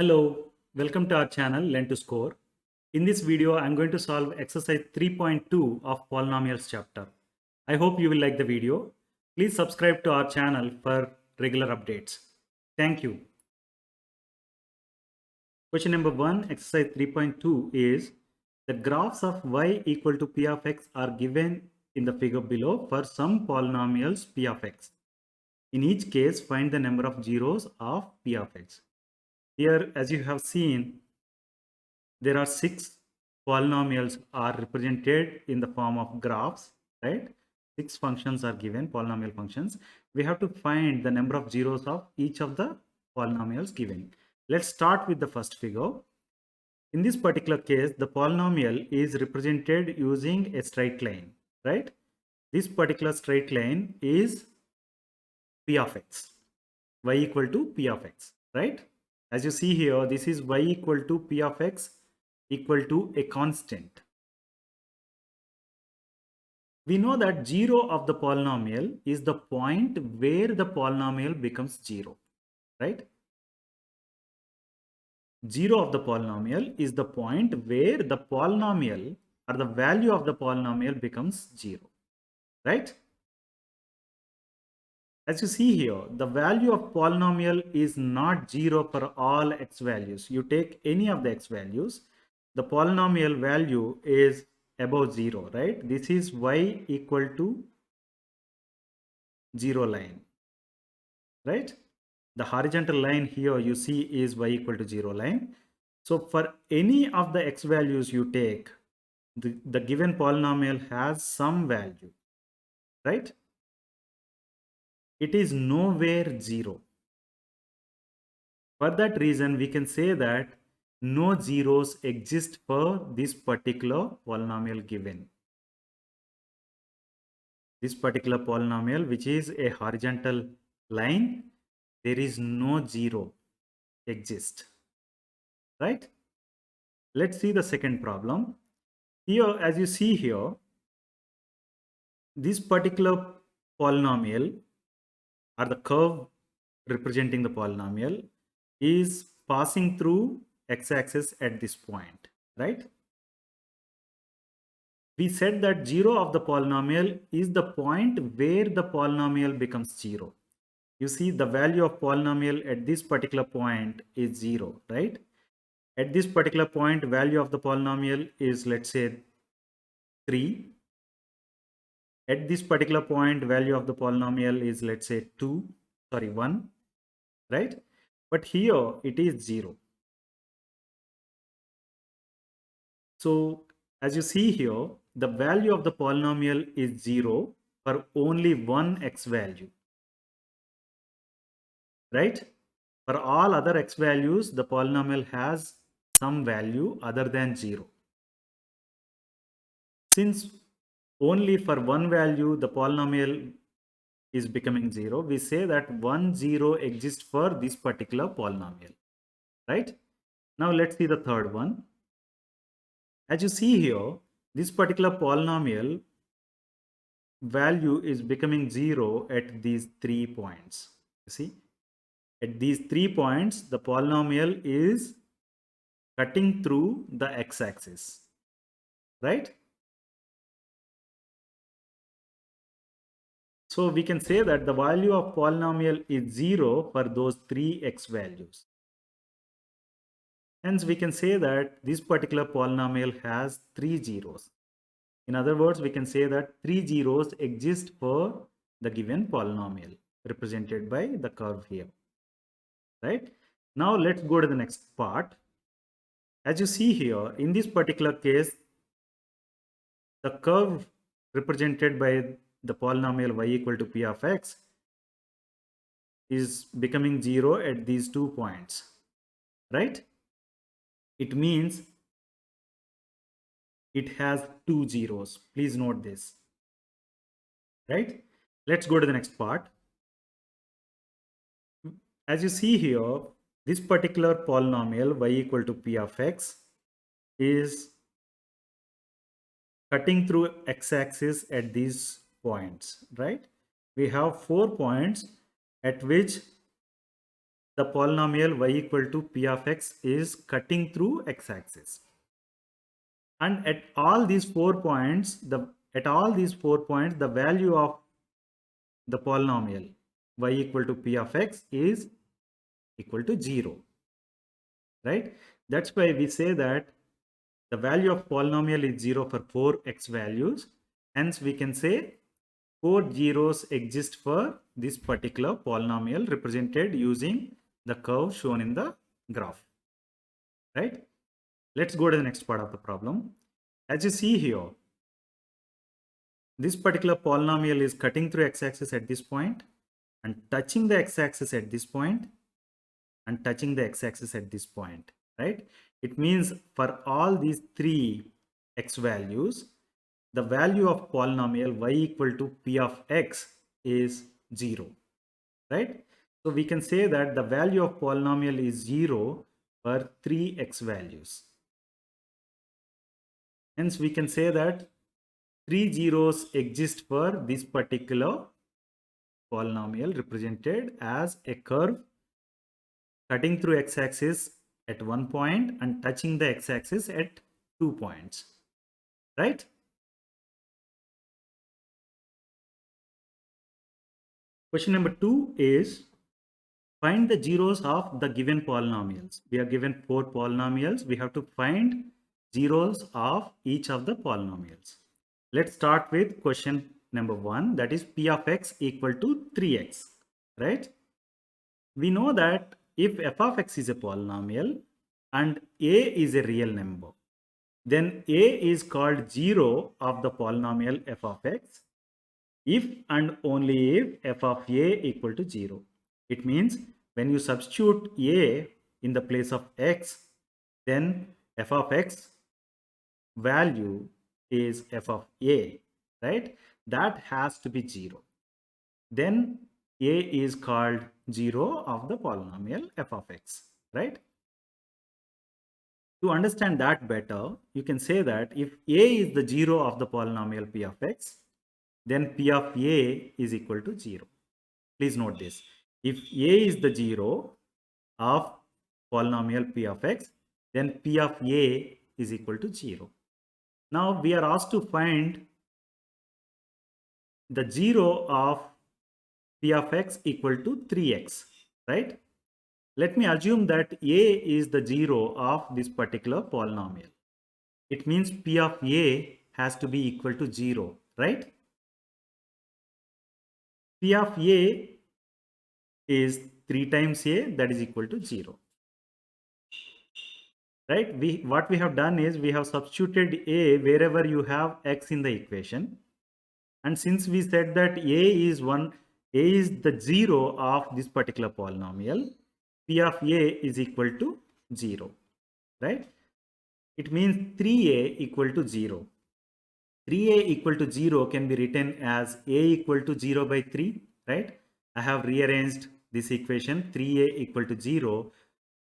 Hello, welcome to our channel Learn to Score. In this video, I'm going to solve exercise 3.2 of polynomials chapter. I hope you will like the video. Please subscribe to our channel for regular updates. Thank you. Question number 1, exercise 3.2 is the graphs of y equal to p of x are given in the figure below for some polynomials p of x. In each case, find the number of zeros of p of x. Here, as you have seen, there are 6 polynomials are represented in the form of graphs, right? 6 functions are given, polynomial functions. We have to find the number of zeros of each of the polynomials given. Let's start with the first figure. In this particular case, the polynomial is represented using a straight line, right? This particular straight line is p of x, y equal to p of x, right? As you see here, this is y equal to p of x equal to a constant. We know that 0 of the polynomial is the point where the polynomial becomes 0, right? 0 of the polynomial is the point where the polynomial or the value of the polynomial becomes 0, right? As you see here, the value of polynomial is not 0 for all x values. You take any of the x values, the polynomial value is above 0, right? This is y equal to 0 line, right? The horizontal line here you see is y equal to 0 line. So for any of the x values you take, the given polynomial has some value, right? It is nowhere 0. For that reason, we can say that no zeros exist for this particular polynomial given. This particular polynomial, which is a horizontal line, there is no zero exist, right? Let's see the second problem. Here, as you see here, this particular polynomial or the curve representing the polynomial is passing through x-axis at this point, right? We said that 0 of the polynomial is the point where the polynomial becomes 0. You see the value of polynomial at this particular point is 0, right? At this particular point, value of the polynomial is, let's say, 3. At this particular point, value of the polynomial is, let's say, 1, right? But here it is 0. So as you see here, the value of the polynomial is 0 for only one x value, right? For all other x values, the polynomial has some value other than 0. Since only for one value the polynomial is becoming 0, we say that 1 0 exists for this particular polynomial, right? Now let's see the third one. As you see here, this particular polynomial value is becoming 0 at these 3 points. You see, at these 3 points, the polynomial is cutting through the x-axis, right? So we can say that the value of polynomial is 0 for those 3 x values. Hence, we can say that this particular polynomial has 3 zeros. In other words, we can say that 3 zeros exist for the given polynomial represented by the curve here, right? Now let's go to the next part. As you see here, in this particular case, the curve represented by the polynomial y equal to p of x is becoming 0 at these 2 points, right? It means it has 2 zeros. Please note this, right? Let's go to the next part. As you see here, this particular polynomial y equal to p of x is cutting through x-axis at these points, right? We have 4 points at which the polynomial y equal to p of x is cutting through x-axis. And at all these 4 points, the value of the polynomial y equal to p of x is equal to 0, right? That's why we say that the value of polynomial is 0 for 4 x values. Hence, we can say 4 zeros exist for this particular polynomial represented using the curve shown in the graph, right? Let's go to the next part of the problem. As you see here, this particular polynomial is cutting through x-axis at this point and touching the x-axis at this point and touching the x-axis at this point, right? It means for all these 3 x values, the value of polynomial y equal to p of x is 0, right? So we can say that the value of polynomial is 0 for 3 x values. Hence, we can say that 3 zeros exist for this particular polynomial represented as a curve cutting through x-axis at 1 point and touching the x-axis at 2 points, right? Question number 2 is find the zeros of the given polynomials. We are given 4 polynomials. We have to find zeros of each of the polynomials. Let's start with question number 1, that is p of x equal to 3x, right? We know that if f of x is a polynomial and a is a real number, then a is called 0 of the polynomial f of x if and only if f of a equal to 0. It means when you substitute a in the place of x, then f of x value is f of a, right? That has to be 0. Then a is called 0 of the polynomial f of x, right? To understand that better, you can say that if a is the 0 of the polynomial p of x, then p of a is equal to 0. Please note this. If a is the 0 of polynomial p of x, then p of a is equal to 0. Now we are asked to find the 0 of p of x equal to 3x, right? Let me assume that a is the 0 of this particular polynomial. It means p of a has to be equal to 0, right? P of a is 3 times a, that is equal to 0, right? What we have done is we have substituted a wherever you have x in the equation, and since we said that a is the 0 of this particular polynomial, p of a is equal to 0, right? It means 3a equal to 0. 3a equal to 0 can be written as a equal to 0 by 3, right? I have rearranged this equation 3a equal to 0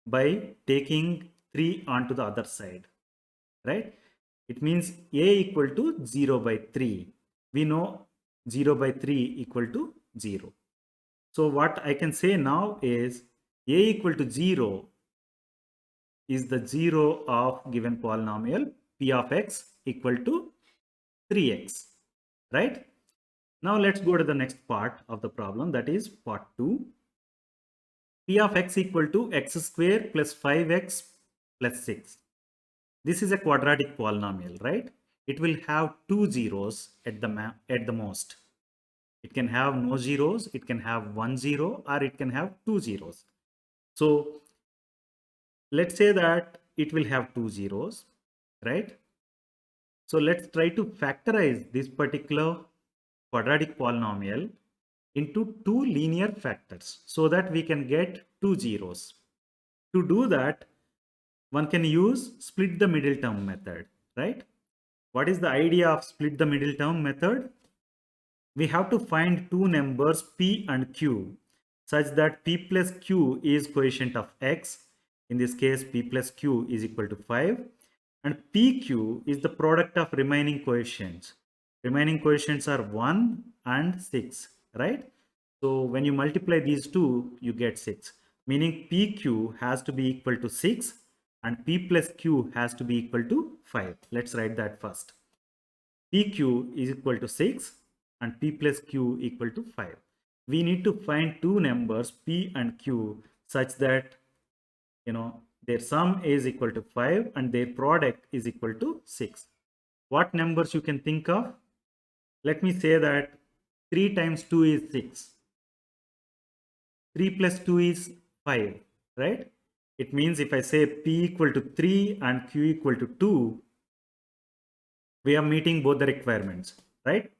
by taking 3 onto the other side, right? It means a equal to 0 by 3. We know 0 by 3 equal to 0. So what I can say now is a equal to 0 is the 0 of given polynomial p of x equal to 3x, right? Now let's go to the next part of the problem, that is part 2. P of x equal to x square plus 5x plus 6. This is a quadratic polynomial, right? It will have 2 zeros at the most. It can have no zeros, it can have 1 zero, or it can have 2 zeros. So let's say that it will have 2 zeros, right? So let's try to factorize this particular quadratic polynomial into 2 linear factors so that we can get 2 zeros. To do that, one can use split the middle term method, right? What is the idea of split the middle term method? We have to find two numbers p and q such that p plus q is quotient of x. In this case, p plus q is equal to 5, and pq is the product of remaining coefficients. Remaining coefficients are 1 and 6, right? So when you multiply these two, you get 6. meaning PQ has to be equal to 6 and P plus Q has to be equal to 5. Let's write that first. PQ is equal to 6 and P plus Q equal to 5. We need to find two numbers P and Q such that their sum is equal to 5 and their product is equal to 6. What numbers you can think of? Let me say that 3 times 2 is 6. 3 plus 2 is 5, right? It means if I say P equal to 3 and Q equal to 2, we are meeting both the requirements, right?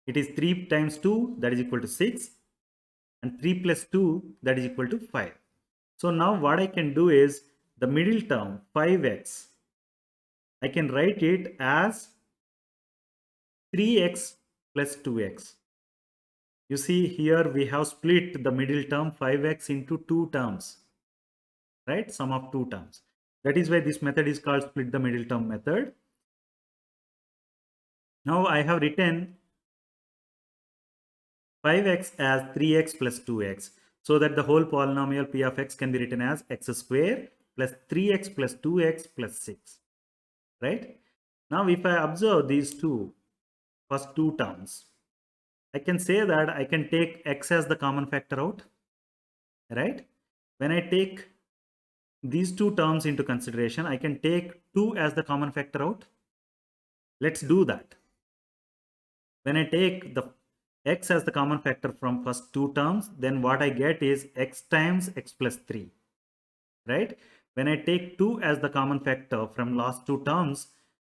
It is 3 times 2, that is equal to 6, and 3 plus 2, that is equal to 5. So now what I can do is the middle term 5x, I can write it as 3x plus 2x. You see here we have split the middle term 5x into two terms, right? Sum of two terms. That is why this method is called split the middle term method. Now I have written 5x as 3x plus 2x, so that the whole polynomial p of x can be written as x square plus 3x plus 2x plus 6, right? Now if I observe these first two terms, I can say that I can take x as the common factor out, right? When I take these two terms into consideration, I can take 2 as the common factor out. Let's do that. When I take the x as the common factor from first two terms, then what I get is x times x plus 3, right? When I take 2 as the common factor from last two terms,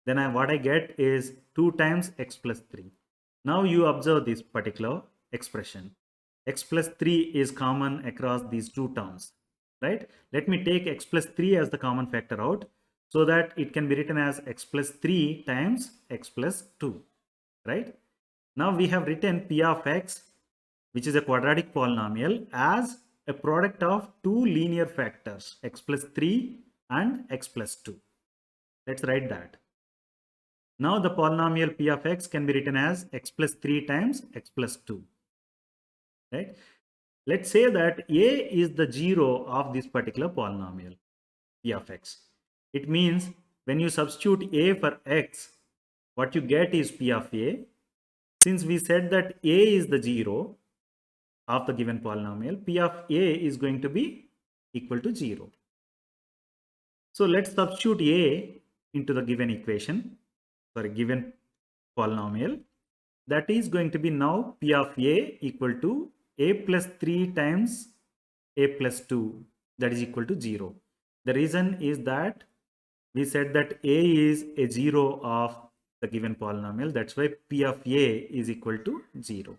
then what I get is 2 times x plus 3. Now you observe this particular expression. X plus 3 is common across these two terms, right? Let me take x plus 3 as the common factor out so that it can be written as x plus 3 times x plus 2, right? Now we have written p of x, which is a quadratic polynomial, as a product of two linear factors, x plus 3 and x plus 2. Let's write that. Now the polynomial p of x can be written as x plus 3 times x plus 2, right? Let's say that a is the 0 of this particular polynomial p of x. It means when you substitute a for x, what you get is p of a. Since we said that a is the 0 of the given polynomial, p of a is going to be equal to 0. So let's substitute a into the given given polynomial. That is going to be now p of a equal to a plus 3 times a plus 2, that is equal to 0. The reason is that we said that a is a 0 of the given polynomial. That's why p of a is equal to 0.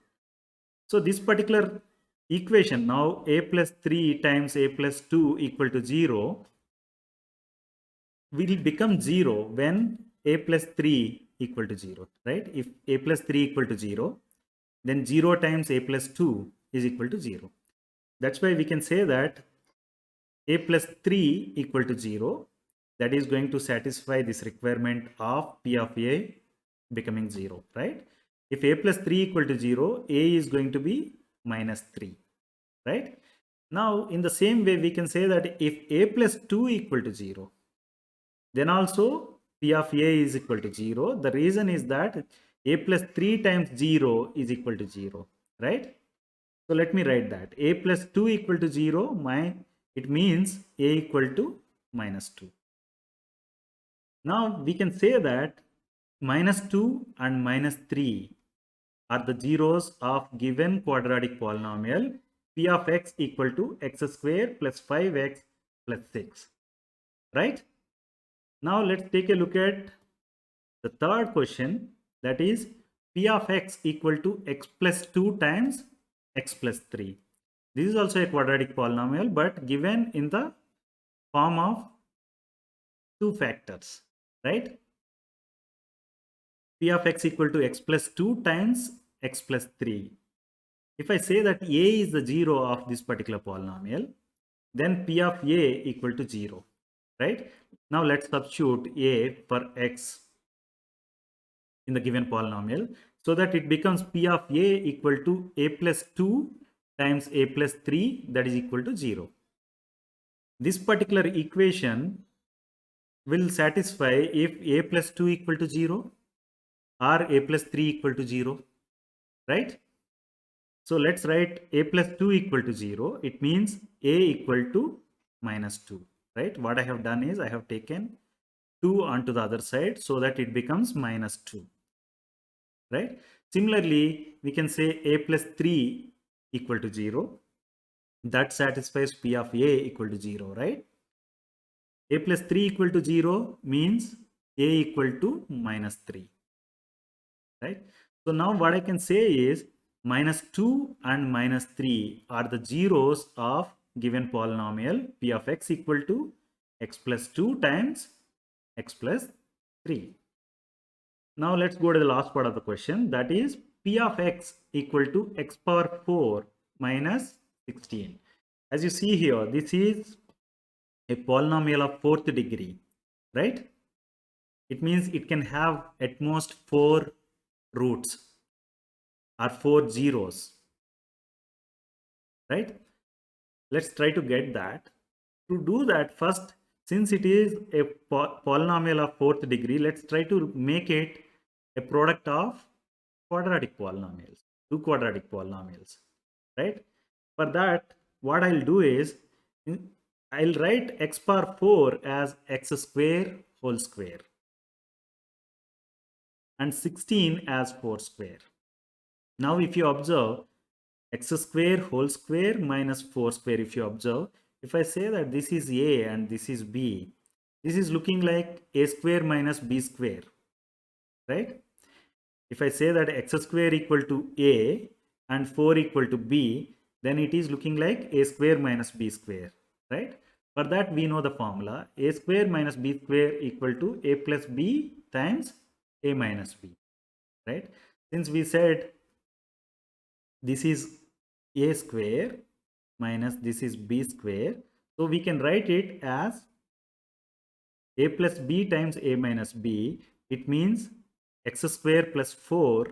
So this particular equation, now a plus 3 times a plus 2 equal to 0, will become 0 when a plus 3 equal to 0, right? If a plus 3 equal to 0, then 0 times a plus 2 is equal to 0. That's why we can say that a plus 3 equal to 0, that is going to satisfy this requirement of p of a becoming 0, right? If a plus 3 equal to 0, a is going to be minus 3, right? Now in the same way we can say that if a plus 2 equal to 0, then also p of a is equal to 0. The reason is that a plus 3 times 0 is equal to 0, right? So let me write that a plus 2 equal to 0, it means a equal to minus 2. Now we can say that minus 2 and minus 3 are the zeros of given quadratic polynomial p of x equal to x square plus 5x plus 6, right? Now let's take a look at the third question, that is p of x equal to x plus 2 times x plus 3. This is also a quadratic polynomial but given in the form of two factors, right? P of x equal to x plus 2 times x plus 3. If I say that a is the 0 of this particular polynomial, then p of a equal to 0, right? Now let's substitute a for x in the given polynomial so that it becomes p of a equal to a plus 2 times a plus 3, that is equal to 0. This particular equation will satisfy if a plus 2 equal to 0 or a plus 3 equal to 0, right? So let's write a plus 2 equal to 0. It means a equal to minus 2, right? What I have done is I have taken 2 onto the other side so that it becomes minus 2, right? Similarly, we can say a plus 3 equal to 0. That satisfies P of a equal to 0, right? A plus 3 equal to 0 means a equal to minus 3, right? So now what I can say is minus 2 and minus 3 are the zeros of given polynomial p of x equal to x plus 2 times x plus 3. Now let's go to the last part of the question, that is p of x equal to x power 4 minus 16. As you see here, this is a polynomial of 4th degree, right? It means it can have at most 4 roots or 4 zeros, right? Let's try to get that. To do that, first, since it is a polynomial of 4th degree, let's try to make it a product of quadratic polynomials, 2 quadratic polynomials, right? For that, what I'll do is I'll write x power 4 as x square whole square and 16 as 4 square. Now if you observe, x square whole square minus 4 square, if you observe, if I say that this is a and this is b, this is looking like a square minus b square, right? If I say that x square equal to a and 4 equal to b, then it is looking like a square minus b square, right? For that we know the formula, a square minus b square equal to a plus b times a minus b, right? Since we said this is a square minus this is b square, so we can write it as a plus b times a minus b. It means x square plus 4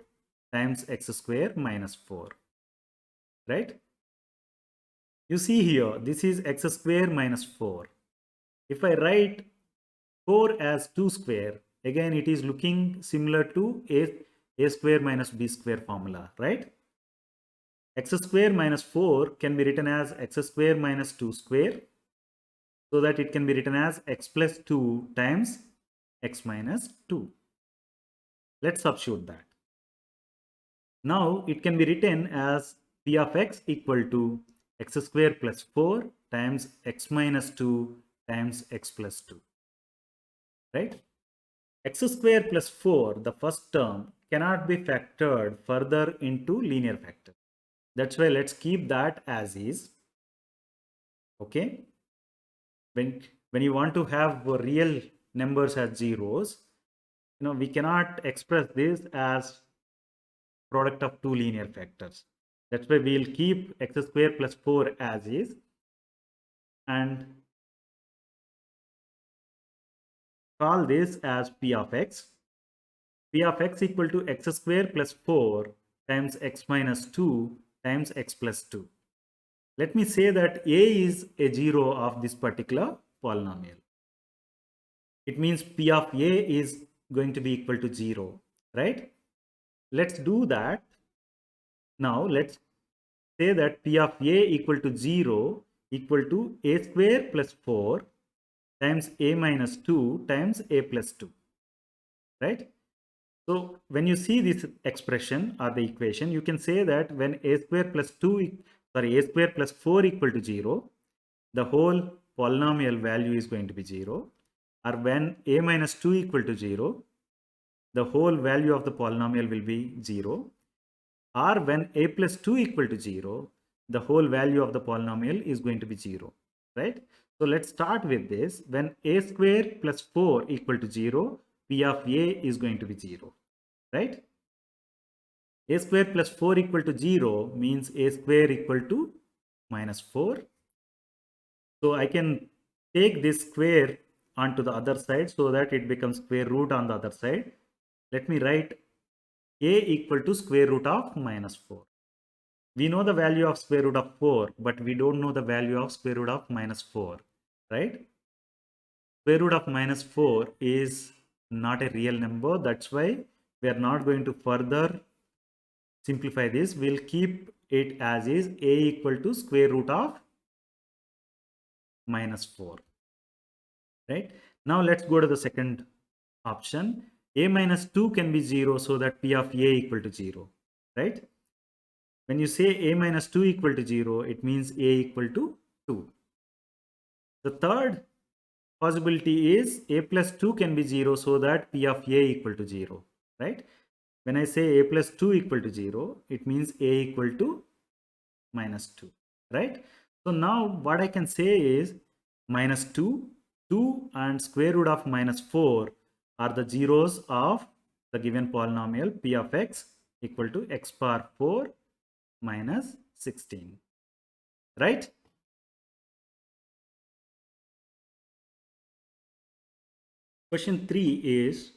times x square minus 4, right? You see here, this is x square minus 4. If I write 4 as 2 square, again it is looking similar to a square minus b square formula, right? X square minus 4 can be written as x square minus 2 square, so that it can be written as x plus 2 times x minus 2. Let's substitute that. Now it can be written as p of x equal to x square plus 4 times x minus 2 times x plus 2, right? X square plus 4, the first term, cannot be factored further into linear factor. That's why let's keep that as is. Okay, when you want to have real numbers as zeros, we cannot express this as product of two linear factors. That's why we'll keep x square plus 4 as is and call this as p of x. P of x equal to x square plus 4 times x minus 2 times x plus 2. Let me say that a is a zero of this particular polynomial. It means p of a is going to be equal to 0, right? Let's do that. Now let's say that p of a equal to 0 equal to a square plus 4 times a minus 2 times a plus 2, right? So when you see this expression or the equation, you can say that when a square plus 4 equal to 0, the whole polynomial value is going to be 0. Or when a minus 2 equal to 0, the whole value of the polynomial will be 0. Or when a plus 2 equal to 0, the whole value of the polynomial is going to be 0, right? So let's start with this. When a square plus 4 equal to 0, p of a is going to be 0, right? A square plus 4 equal to 0 means a square equal to minus 4. So I can take this square onto the other side so that it becomes square root on the other side. Let me write a equal to square root of minus 4. we know the value of square root of 4, but we don't know the value of square root of minus 4, right? Square root of minus 4 is not a real number. That's why we are not going to further simplify this. We'll keep it as is, a equal to square root of minus 4, right? Now let's go to the second option. A minus 2 can be 0, so that P of A equal to 0, right? When you say A minus 2 equal to 0, it means A equal to 2. The third possibility is A plus 2 can be 0, so that P of A equal to 0, right? When I say A plus 2 equal to 0, it means A equal to minus 2, right? So now what I can say is minus 2, 2 and square root of minus 4 are the zeros of the given polynomial P of x equal to x power 4 minus 16, right? Question 3 is,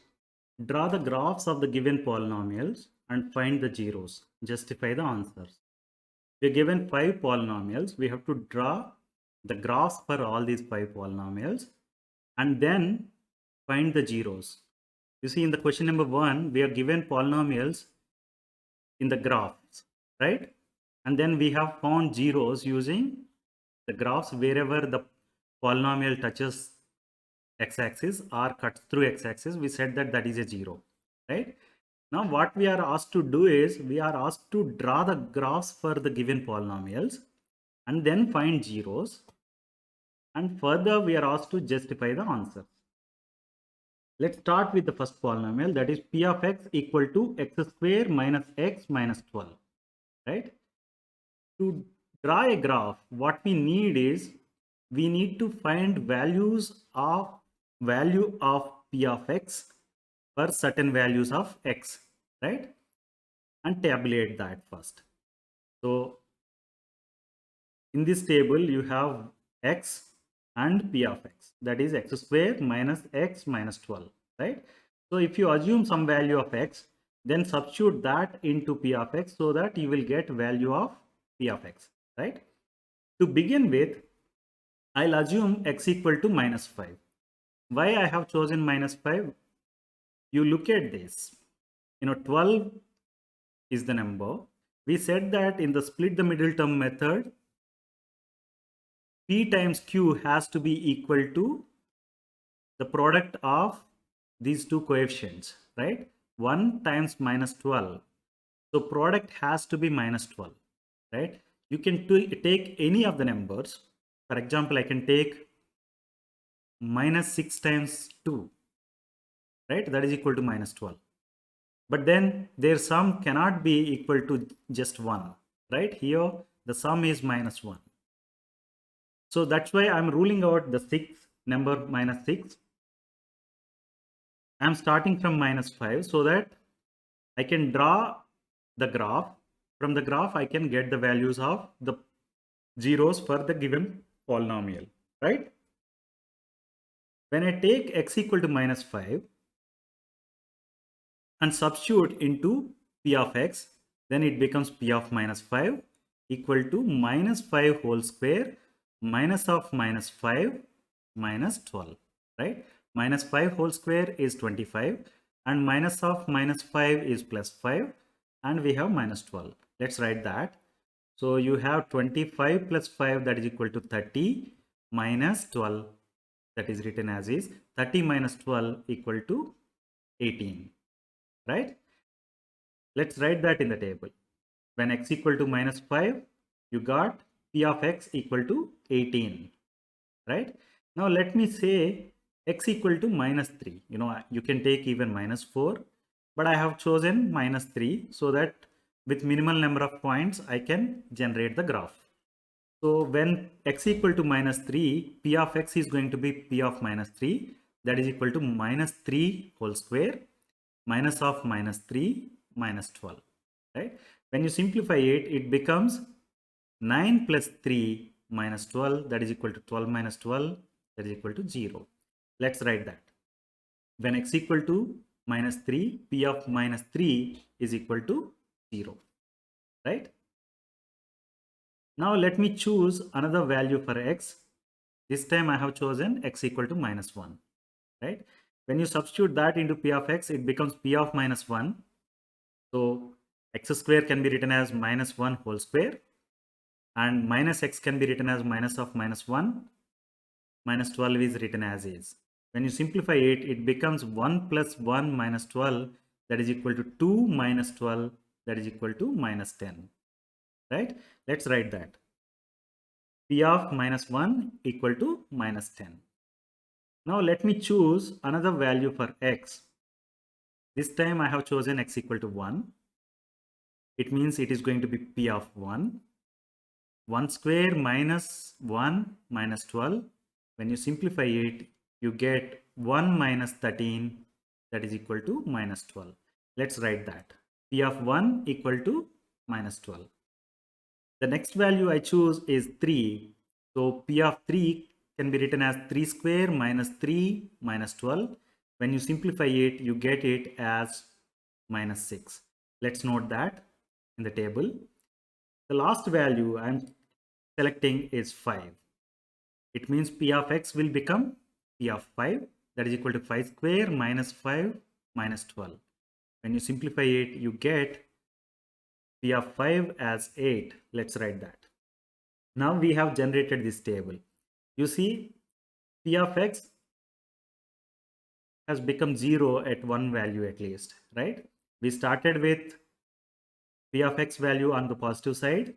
draw the graphs of the given polynomials and find the zeros. Justify the answers. We are given 5 polynomials. We have to draw the graphs for all these 5 polynomials and then find the zeros. You see, in the question number 1, we are given polynomials in the graphs, right? And then we have found zeros using the graphs wherever the polynomial touches x-axis or cuts through x-axis. We said that that is a 0, right? Now what we are asked to do is, we are asked to draw the graphs for the given polynomials and then find zeros, and further we are asked to justify the answers. Let's start with the first polynomial, that is P of x equal to x square minus x minus 12, right? To draw a graph, what we need is, we need to find value of P of x for certain values of x, right? And tabulate that first. So in this table you have x and P of x, that is x square minus x minus 12, right? So if you assume some value of x, then substitute that into P of x so that you will get value of P of x, right? To begin with, I'll assume x equal to minus 5. Why I have chosen minus 5? You look at this, 12 is the number. We said that in the split the middle term method, P times Q has to be equal to the product of these two coefficients, right? 1 times minus 12. So product has to be minus 12, right? You can take any of the numbers. For example, I can take minus 6 times 2, right? That is equal to minus 12. But then their sum cannot be equal to just 1, right? Here the sum is minus 1. So that's why I'm ruling out the 6 number minus 6. I'm starting from minus 5 so that I can draw the graph. From the graph, I can get the values of the zeros for the given polynomial, right? When I take x equal to minus 5 and substitute into P of x, then it becomes P of minus 5 equal to minus 5 whole square minus of minus 5 minus 12, right? Minus 5 whole square is 25 and minus of minus 5 is plus 5 and we have minus 12. Let's write that. So you have 25 plus 5, that is equal to 30, minus 12, that is written as is 30 minus 12 equal to 18, right? Let's write that in the table. When x equal to minus 5, you got P of x equal to 18, right? Now let me say x equal to minus 3. You can take even minus 4, but I have chosen minus 3 so that with minimal number of points I can generate the graph. So when x equal to minus 3, P of x is going to be P of minus 3, that is equal to minus 3 whole square minus of minus 3 minus 12, right? When you simplify it, it becomes 9 plus 3 minus 12, that is equal to 12 minus 12, that is equal to 0. Let's write that. When x equal to minus 3, P of minus 3 is equal to 0, right? Now let me choose another value for x. This time I have chosen x equal to -1, right? When you substitute that into p of x, it becomes p of -1. So x square can be written as -1 whole square, and minus x can be written as minus of -1, minus 12 is written as is. When you simplify it, it becomes 1 plus 1 minus 12, that is equal to 2 minus 12, that is equal to -10, right? Let's write that. P of -1 equal to -10. Now let me choose another value for x. This time I have chosen x equal to 1. It means it is going to be P of 1. 1 square minus 1 minus 12. When you simplify it, you get 1 minus 13, that is equal to -12. Let's write that. P of 1 equal to -12. The next value I choose is 3. So P of 3 can be written as 3 square minus 3 minus 12. When you simplify it, you get it as -6. Let's note that in the table. The last value I'm selecting is 5. It means P of x will become P of 5, that is equal to 5 square minus 5 minus 12. When you simplify it, you get P of 5 as 8. Let's write that. Now we have generated this table. You see, P of x has become 0 at one value at least, right? We started with P of x value on the positive side,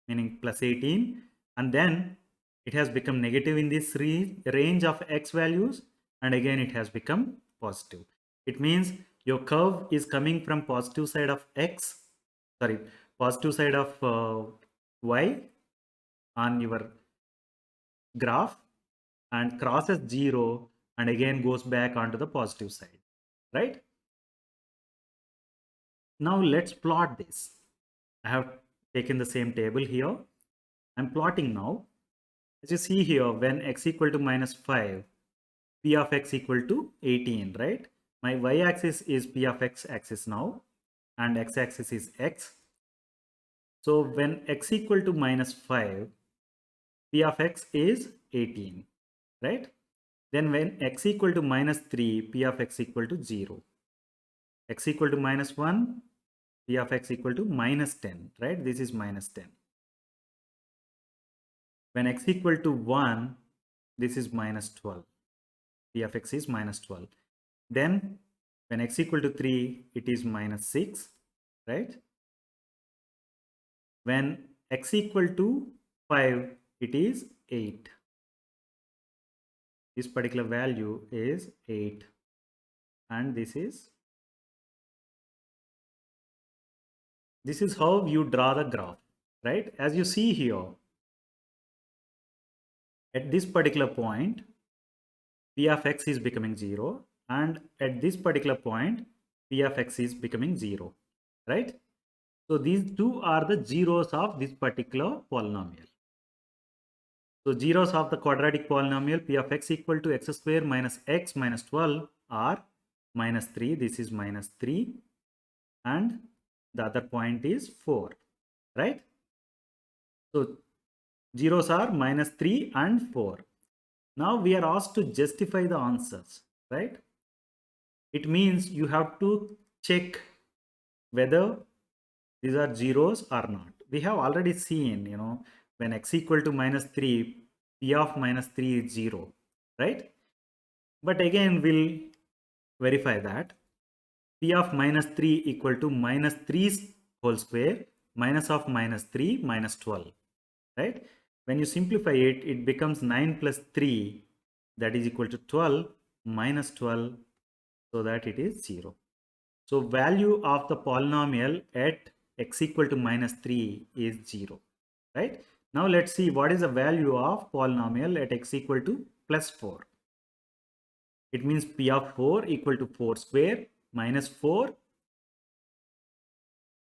meaning plus 18, and then it has become negative in this range of x values, and again it has become positive. It means your curve is coming from positive side of x, sorry, positive side of y on your graph and crosses 0 and again goes back onto the positive side, right? Now let's plot this. I have taken the same table here. I'm plotting now. As you see here, when x equal to -5, p of x equal to 18, right? My y-axis is p of x axis now, and x-axis is x. So when x equal to -5, p of x is 18, right? Then when x equal to -3, p of x equal to 0. X equal to -1, p of x equal to -10, right? This is -10. When x equal to 1, this is -12. P of x is -12. Then when x equal to 3, it is -6, right? When x equal to 5, it is 8. This particular value is 8. And this is how you draw the graph, right? As you see here, at this particular point, P of x is becoming 0, and at this particular point, P of x is becoming 0, right? So these two are the zeros of this particular polynomial. So zeros of the quadratic polynomial P of x equal to x square minus x minus 12 are -3. This is -3, and the other point is 4, right? So zeros are -3 and 4. Now we are asked to justify the answers, right? It means you have to check whether these are zeros or not. We have already seen, when x equal to -3, p of -3 is 0, right? But again, we'll verify that. P of -3 equal to -3 whole square minus of -3 minus 12, right? When you simplify it, it becomes 9 plus 3, that is equal to 12 minus 12, so that it is 0. So value of the polynomial at x equal to -3 is 0, right? Now let's see what is the value of polynomial at x equal to +4. It means P of 4 equal to 4 square minus 4,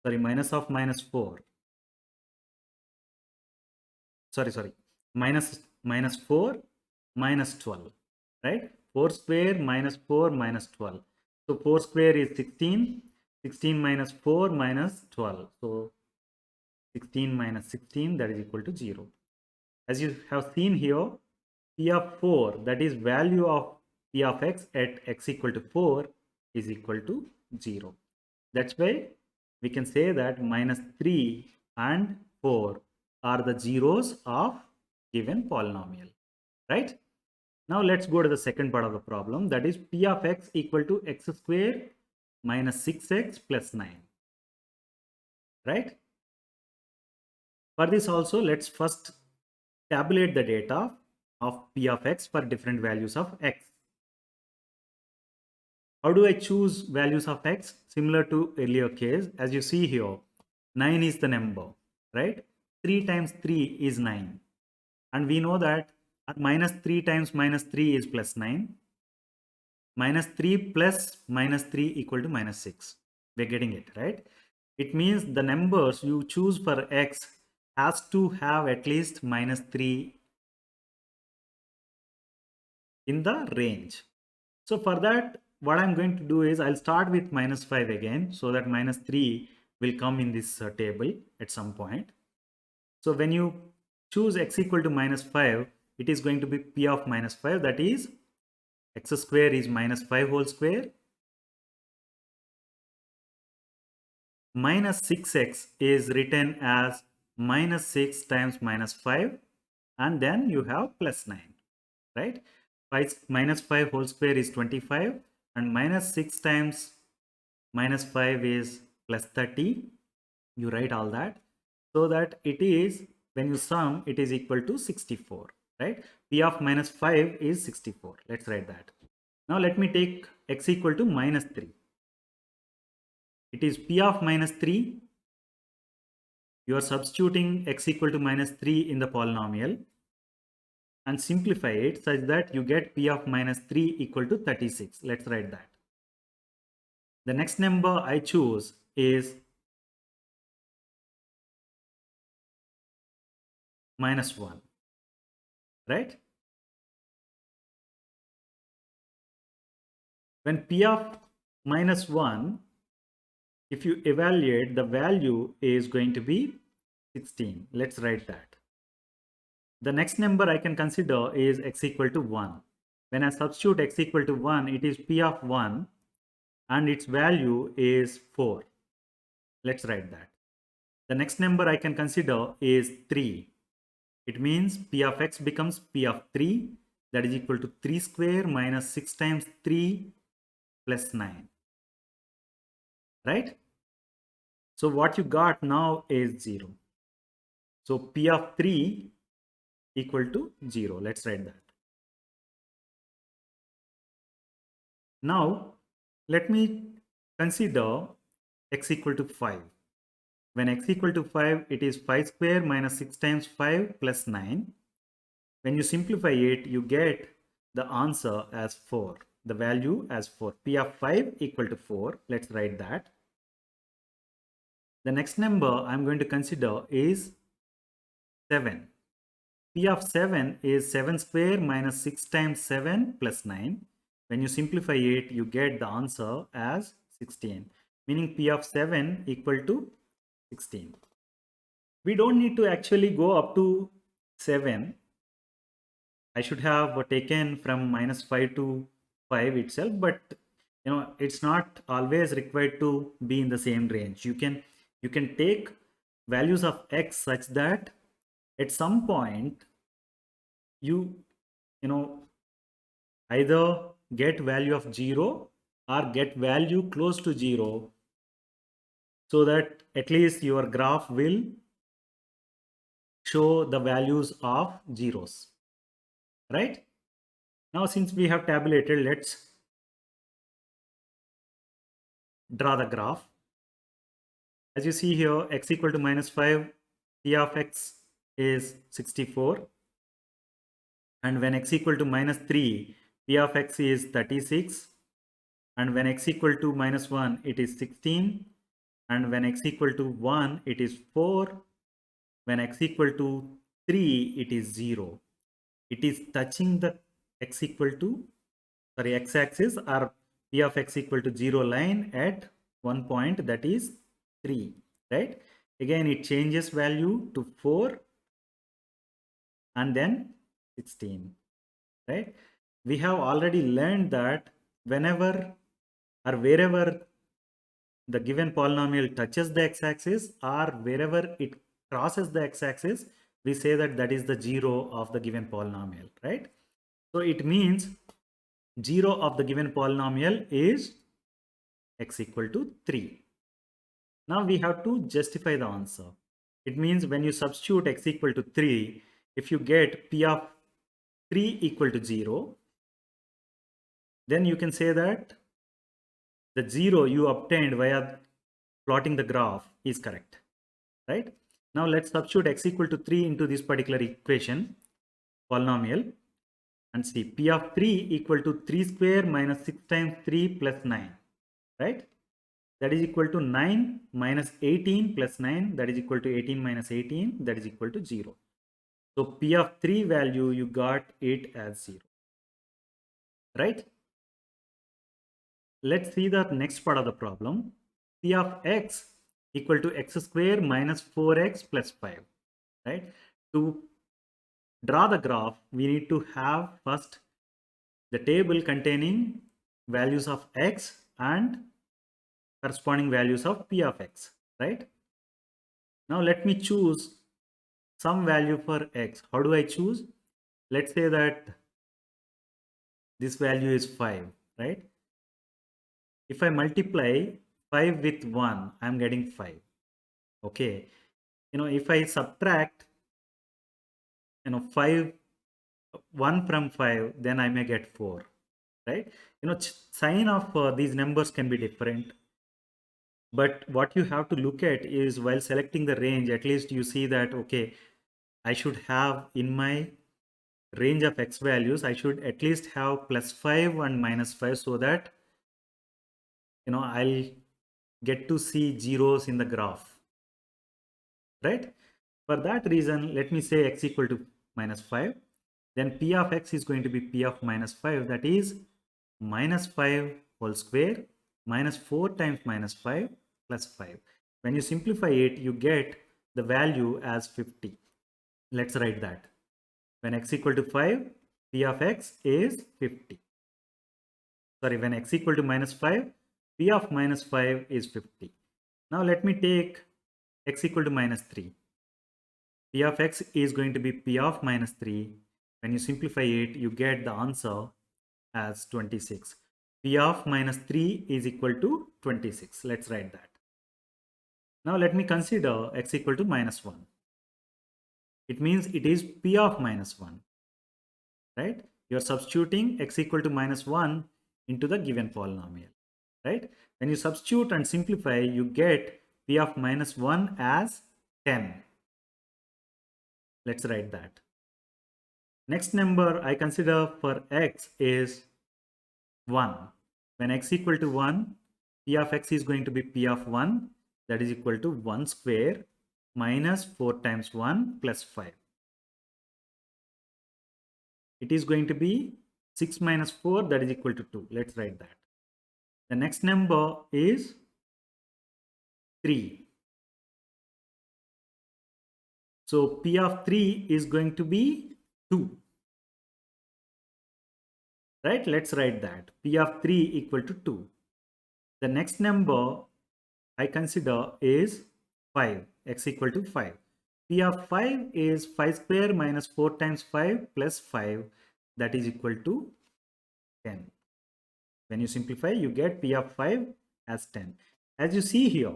sorry, minus of -4. Sorry, minus 4 minus 12, right? 4 square minus 4 minus 12. So 4 square is 16, 16 minus 4 minus 12. So 16 minus 16, that is equal to 0. As you have seen here, P of 4, that is value of P of x at x equal to 4 is equal to 0. That's why we can say that minus 3 and 4 are the zeros of given polynomial, right? Now let's go to the second part of the problem, that is P of x equal to x square minus 6x plus 9, right? For this also, let's first tabulate the data of P of x for different values of x. How do I choose values of x? Similar to earlier case, as you see here, 9 is the number, right? 3 times 3 is 9. And we know that minus 3 times minus 3 is plus 9. Minus 3 plus minus 3 equal to minus 6. We're getting it, right? It means the numbers you choose for x has to have at least minus 3 in the range. So for that, what I'm going to do is I'll start with minus 5 again, so that minus 3 will come in this table at some point. So when you choose x equal to minus 5, it is going to be P of minus 5, that is x square is minus 5 whole square minus 6x is written as minus 6 times minus 5, and then you have plus 9, right? Minus 5 whole square is 25, and minus 6 times minus 5 is plus 30. You write all that so that it is, when you sum, it is equal to 64, right? P of minus 5 is 64. Let's write that. Now let me take x equal to minus 3. It is P of minus 3. You are substituting x equal to minus 3 in the polynomial and simplify it such that you get P of minus 3 equal to 36. Let's write that. The next number I choose is minus 1, right? When P of minus 1, if you evaluate, the value is going to be 16. Let's write that. The next number I can consider is x equal to 1. When I substitute x equal to 1, it is P of 1 and its value is 4. Let's write that. The next number I can consider is 3. It means P of x becomes P of 3, that is equal to 3 square minus 6 times 3 plus 9, right? So what you got now is 0. So P of 3 equal to 0. Let's write that. Now let me consider x equal to 5. When x equal to 5, it is 5 square minus 6 times 5 plus 9. When you simplify it, you get the answer as 4. The value as 4. P of 5 equal to 4. Let's write that. The next number I'm going to consider is 7. P of 7 is 7 square minus 6 times 7 plus 9. When you simplify it, you get the answer as 16. Meaning P of 7 equal to 16. We don't need to actually go up to 7. I should have taken from minus 5 to 5 itself, but it's not always required to be in the same range. You can take values of x such that at some point you either get value of 0 or get value close to 0, so that at least your graph will show the values of zeros, right? Now since we have tabulated, let's draw the graph. As you see here, x equal to minus 5, P of x is 64. And when x equal to minus 3, P of x is 36. And when x equal to minus 1, it is 16. And when x equal to 1, it is 4. When x equal to 3, it is 0. It is touching the x equal to, sorry, x-axis or P of x equal to 0 line at one point, that is 3, right? again it changes value to 4 and then 16, right? We have already learned that whenever or wherever the given polynomial touches the x-axis or wherever it crosses the x-axis, we say that that is the 0 of the given polynomial, right? So it means 0 of the given polynomial is x equal to 3. Now we have to justify the answer. It means when you substitute x equal to 3, if you get p of 3 equal to 0, then you can say that the 0 you obtained via plotting the graph is correct, right? Now let's substitute x equal to 3 into this particular equation, polynomial, and see p of 3 equal to 3 square minus 6 times 3 plus 9, right? That is equal to 9 minus 18 plus 9, that is equal to 18 minus 18, that is equal to 0. So p of 3 value, you got it as 0, right? Let's see the next part of the problem. P of x equal to x square minus 4x plus 5, right? To draw the graph, we need to have first the table containing values of x and corresponding values of p of x, right? Now let me choose some value for x. How do I choose? Let's say that this value is 5, right? If I multiply 5 with 1, I'm getting 5. Okay. If I subtract, 5, 1 from 5, then I may get 4, right? Sign of these numbers can be different. But what you have to look at is while selecting the range, at least you see that, okay, I should have in my range of x values, I should at least have plus 5 and minus 5 so that, I'll get to see zeros in the graph, right? For that reason, let me say x equal to minus 5. Then p of x is going to be p of minus 5, that is minus 5 whole square minus 4 times minus 5 plus 5. When you simplify it, you get the value as 50. Let's write that. When x equal to 5, p of x is 50. Sorry, when x equal to minus 5, p of minus 5 is 50. Now let me take x equal to minus 3. P of x is going to be p of minus 3. When you simplify it, you get the answer as 26. P of minus 3 is equal to 26. Let's write that. Now let me consider x equal to minus 1. It means it is p of minus 1, right? You are substituting x equal to minus 1 into the given polynomial, right? When you substitute and simplify, you get p of minus 1 as 10. Let's write that. Next number I consider for x is 1. When x equal to 1, p of x is going to be p of 1, that is equal to 1 square minus 4 times 1 plus 5. It is going to be 6 minus 4, that is equal to 2. Let's write that. The next number is 3. So p of 3 is going to be 2. Right? Let's write that. P of 3 equal to 2. The next number I consider is 5. X equal to 5. P of 5 is 5 square minus 4 times 5 plus 5, that is equal to 10. When you simplify, you get P of 5 as 10. As you see here,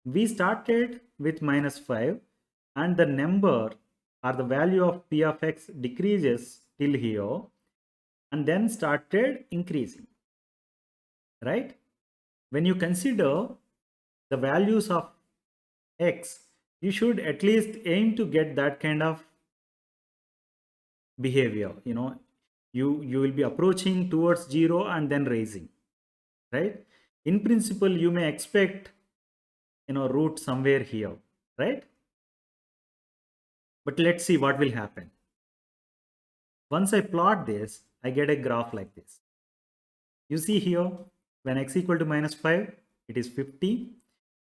we started with minus 5 and the number or the value of P of x decreases till here and then started increasing, right? When you consider the values of x, you should at least aim to get that kind of behavior. You will be approaching towards 0 and then raising, right? In principle, you may expect root somewhere here, right? But let's see what will happen. Once I plot this, I get a graph like this. You see here, when x equal to minus 5, it is 50.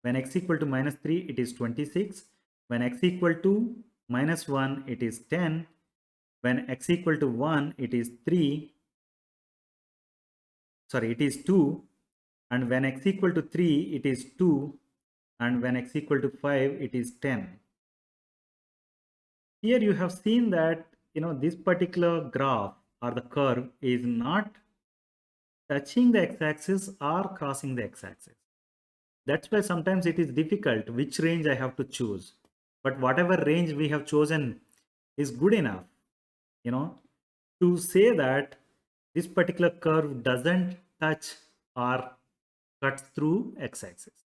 When x equal to minus 3, it is 26. When x equal to minus 1, it is 10. When x equal to 1, it is 3. Sorry, it is 2. And when x equal to 3, it is 2. And when x equal to 5, it is 10. Here you have seen that, this particular graph or the curve is not touching the x-axis or crossing the x-axis. That's why sometimes it is difficult which range I have to choose. But whatever range we have chosen is good enough, to say that this particular curve doesn't touch or cuts through x-axis,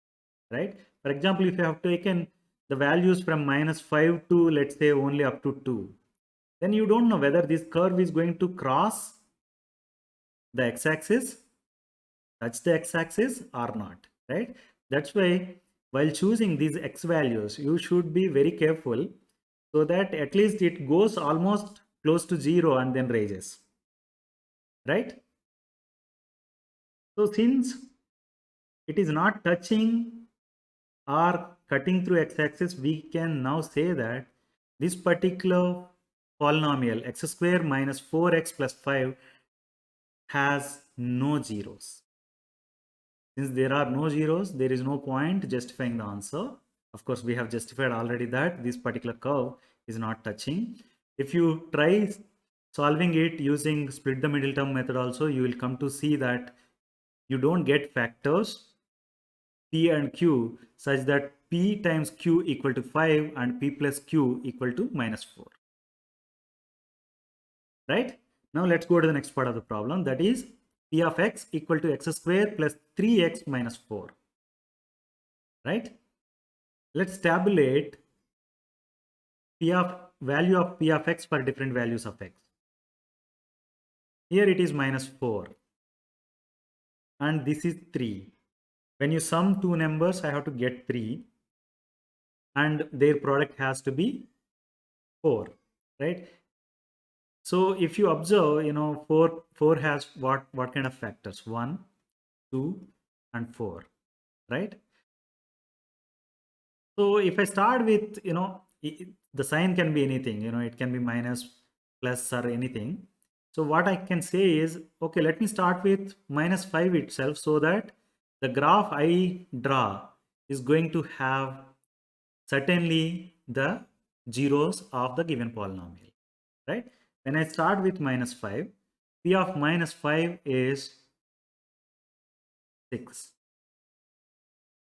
right? For example, if you have taken the values from minus 5 to, let's say, only up to 2, then you don't know whether this curve is going to cross the x-axis, touch the x-axis or not, right? That's why while choosing these x values, you should be very careful so that at least it goes almost close to 0 and then raises, right? So since it is not touching or cutting through x-axis, we can now say that this particular polynomial x square minus 4x plus 5 has no zeros. Since there are no zeros, there is no point justifying the answer. Of course, we have justified already that this particular curve is not touching. If you try solving it using split the middle term method also, you will come to see that you don't get factors p and q such that p times q equal to 5 and p plus q equal to minus 4. Right? Now let's go to the next part of the problem, that is p of x equal to x square plus 3x minus 4. Right? Let's tabulate value of p of x for different values of x. Here it is minus 4 and this is 3. When you sum two numbers, I have to get 3 and their product has to be 4, right? So if you observe, 4 has what kind of factors? 1, 2 and 4, right? So if I start with, the sign can be anything, it can be minus, plus or anything. So what I can say is, okay, let me start with minus 5 itself so that the graph I draw is going to have certainly the zeros of the given polynomial, right? When I start with minus 5, p of minus 5 is 6.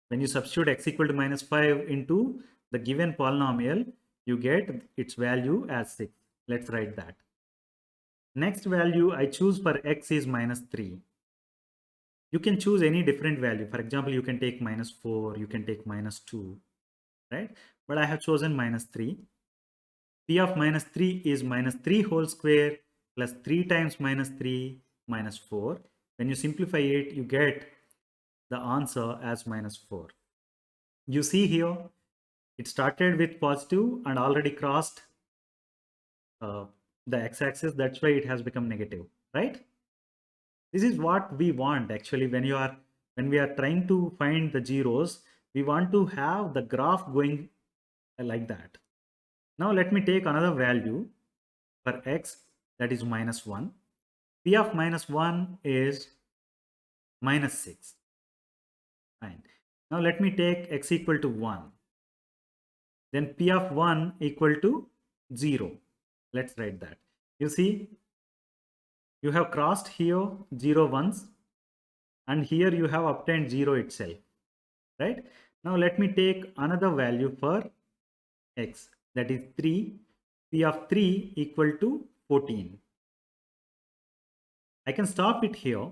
When you substitute x equal to minus 5 into the given polynomial, you get its value as 6. Let's write that. Next value I choose for x is minus 3. You can choose any different value. For example, you can take minus 4, you can take minus 2, right? But I have chosen minus 3. P of minus 3 is minus 3 whole square plus 3 times minus 3 minus 4. When you simplify it, you get the answer as minus 4. You see here, it started with positive and already crossed the x-axis. That's why it has become negative, right? This is what we want actually when we are trying to find the zeros. We want to have the graph going like that. Now let me take another value for x, that is minus 1. P of minus 1 is minus 6. Fine. Now let me take x equal to 1. Then P of 1 equal to 0. Let's write that. You see, you have crossed here 0 once and here you have obtained 0 itself, right? Now let me take another value for x, that is 3. P of 3 equal to 14. I can stop it here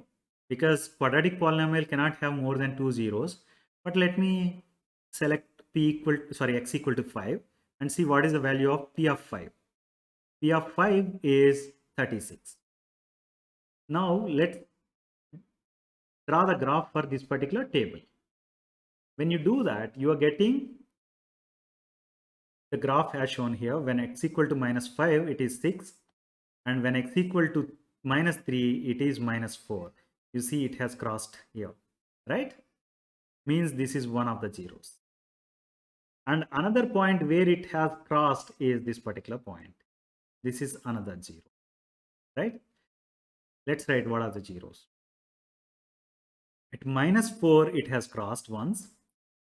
because quadratic polynomial cannot have more than 2 zeros. But let me select x equal to 5 and see what is the value of P of 5. P of 5 is 36. Now let's draw the graph for this particular table. When you do that, you are getting the graph as shown here. When x equal to minus 5, it is 6. And when x equal to minus 3, it is minus 4. You see it has crossed here, right? means this is one of the zeros. And another point where it has crossed is this particular point. This is another zero, right? Let's write what are the zeros. At -4, it has crossed once,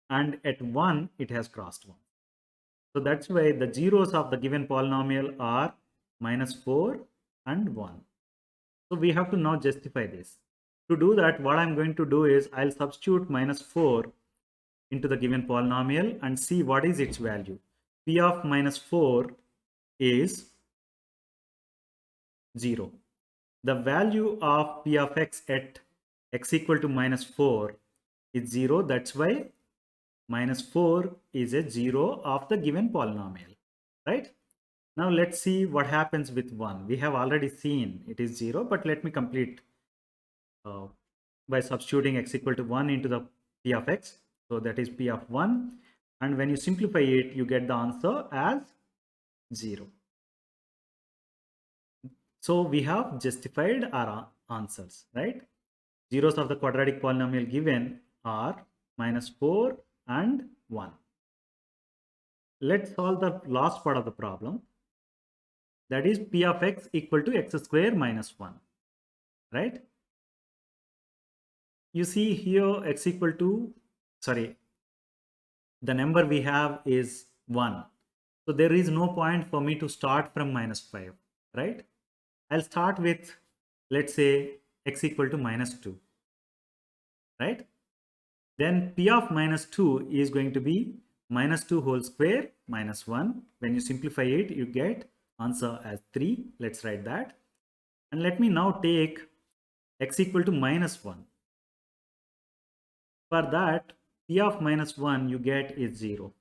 and at 1, it has crossed once. So that's why the zeros of the given polynomial are -4 and 1. So we have to now justify this. To do that, what I'm going to do is I'll substitute -4 into the given polynomial and see what is its value. P of -4 is 0. The value of P of x at x equal to -4 is 0. That's why -4 is a 0 of the given polynomial, right? Now let's see what happens with 1. We have already seen it is 0, but let me complete by substituting x equal to 1 into the P of x. So that is P of 1. And when you simplify it, you get the answer as 0. So we have justified our answers, right? Zeros of the quadratic polynomial given are -4 and 1. Let's solve the last part of the problem. That is P of x equal to x square minus 1, right? You see here x equal to, the number we have is 1. So there is no point for me to start from -5, right? I'll start with, let's say, x equal to -2, right? Then P of -2 is going to be -2 whole square minus 1. When you simplify it, you get answer as 3. Let's write that. And let me now take x equal to -1. For that, P of -1 you get is 0.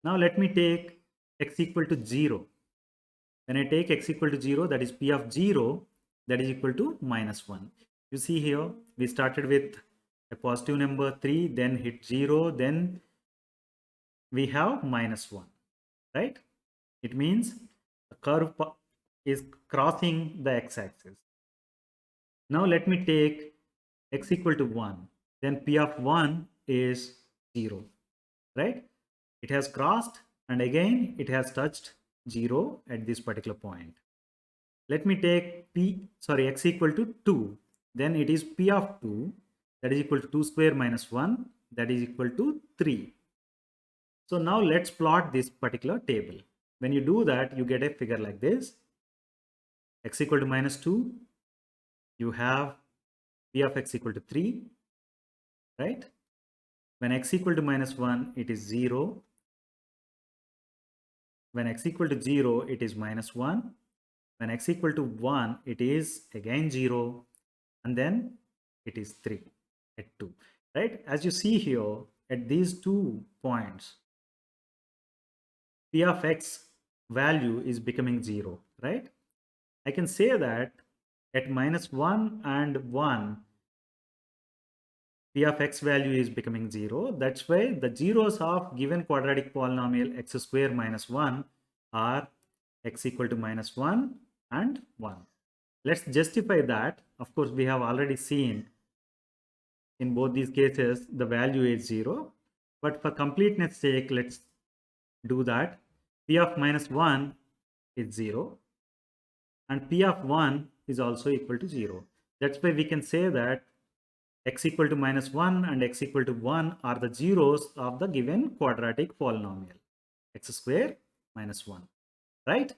Now let me take x equal to 0. When I take x equal to 0, that is P of 0, that is equal to -1. You see here, we started with a positive number 3, then hit 0, then we have -1, right? It means the curve is crossing the x-axis. Now let me take x equal to 1. Then P of 1 is 0, right? It has crossed and again it has touched 0 at this particular point. Let me take x equal to 2. Then it is P of 2, that is equal to 2 square minus 1, that is equal to 3. So now let's plot this particular table. When you do that, you get a figure like this. X equal to -2, you have P of x equal to 3, right? When x equal to -1, it is 0. When x equal to 0, it is -1. When x equal to 1, it is again 0. And then it is 3 at 2, right? As you see here, at these 2 points, P of x value is becoming 0, right? I can say that at -1 and 1, P of x value is becoming 0. That's why the zeros of given quadratic polynomial x square minus 1 are x equal to -1 and 1. Let's justify that. Of course, we have already seen in both these cases the value is 0. But for completeness sake, let's do that. P of -1 is 0 and P of 1 is also equal to 0. That's why we can say that x equal to -1 and x equal to 1 are the zeros of the given quadratic polynomial x square minus 1, right?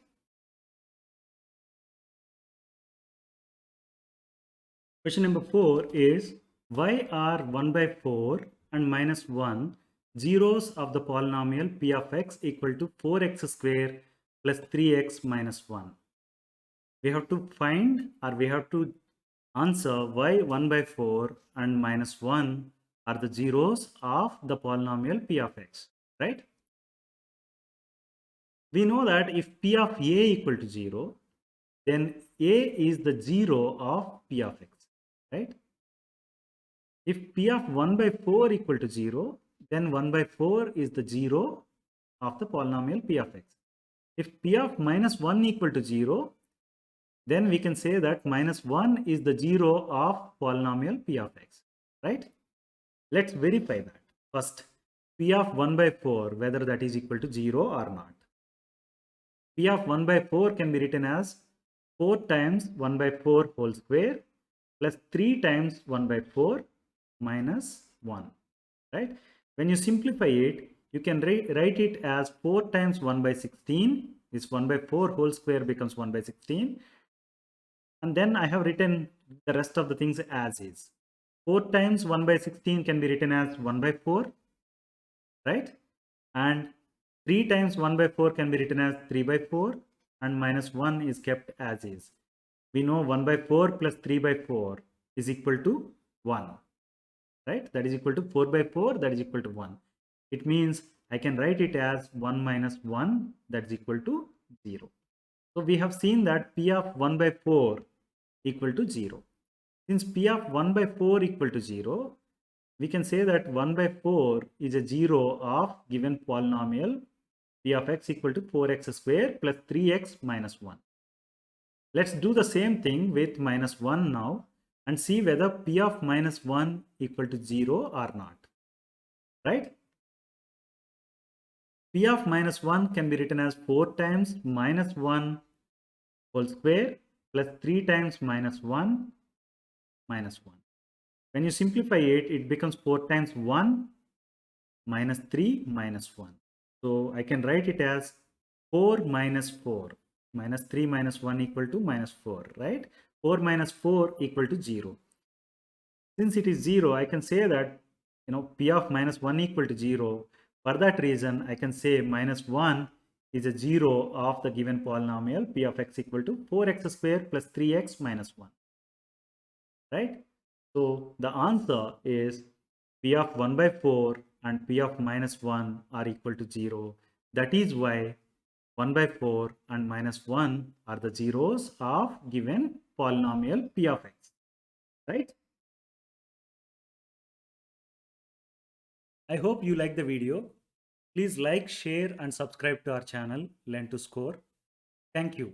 Question number 4 is, why are 1 by 4 and -1 zeros of the polynomial p of x equal to 4x square plus 3x minus 1? We have to find, or we have to answer why 1 by 4 and -1 are the zeros of the polynomial p of x, right? We know that if p of a equal to 0, then a is the 0 of p of x, right? If p of 1 by 4 equal to 0, then 1 by 4 is the 0 of the polynomial p of x. If p of -1 equal to 0, then we can say that -1 is the 0 of polynomial p of x, right? Let's verify that. First, P of 1 by 4, whether that is equal to 0 or not. P of 1 by 4 can be written as 4 times 1 by 4 whole square plus 3 times 1 by 4 minus 1, right? When you simplify it, you can write it as 4 times 1 by 16. This 1 by 4 whole square becomes 1 by 16. And then I have written the rest of the things as is. 4 times 1 by 16 can be written as 1 by 4, right? And 3 times 1 by 4 can be written as 3 by 4, and minus 1 is kept as is. We know 1 by 4 plus 3 by 4 is equal to 1, right? That is equal to 4 by 4, that is equal to 1. It means I can write it as 1 minus 1, that is equal to 0. So we have seen that P of 1 by 4 equal to 0. Since P of 1 by 4 equal to 0, we can say that 1 by 4 is a 0 of given polynomial P of x equal to 4x square plus 3x minus 1. Let's do the same thing with minus 1 now and see whether P of minus 1 equal to 0 or not, right? P of minus 1 can be written as 4 times minus 1 whole square plus 3 times minus 1 minus 1. When you simplify it, it becomes 4 times 1 minus 3 minus 1. So I can write it as 4 minus 4. Minus 3 minus 1 equal to minus 4, right? 4 minus 4 equal to 0. Since it is 0, I can say that, P of minus 1 equal to 0. For that reason, I can say minus 1 is a 0 of the given polynomial P of x equal to 4x square plus 3x minus 1, right? So the answer is P of 1 by 4 and P of minus 1 are equal to 0. That is why 1 by 4 and minus 1 are the zeros of given polynomial P of x, right? I hope you like the video. Please like, share and subscribe to our channel Learn to Score. Thank you.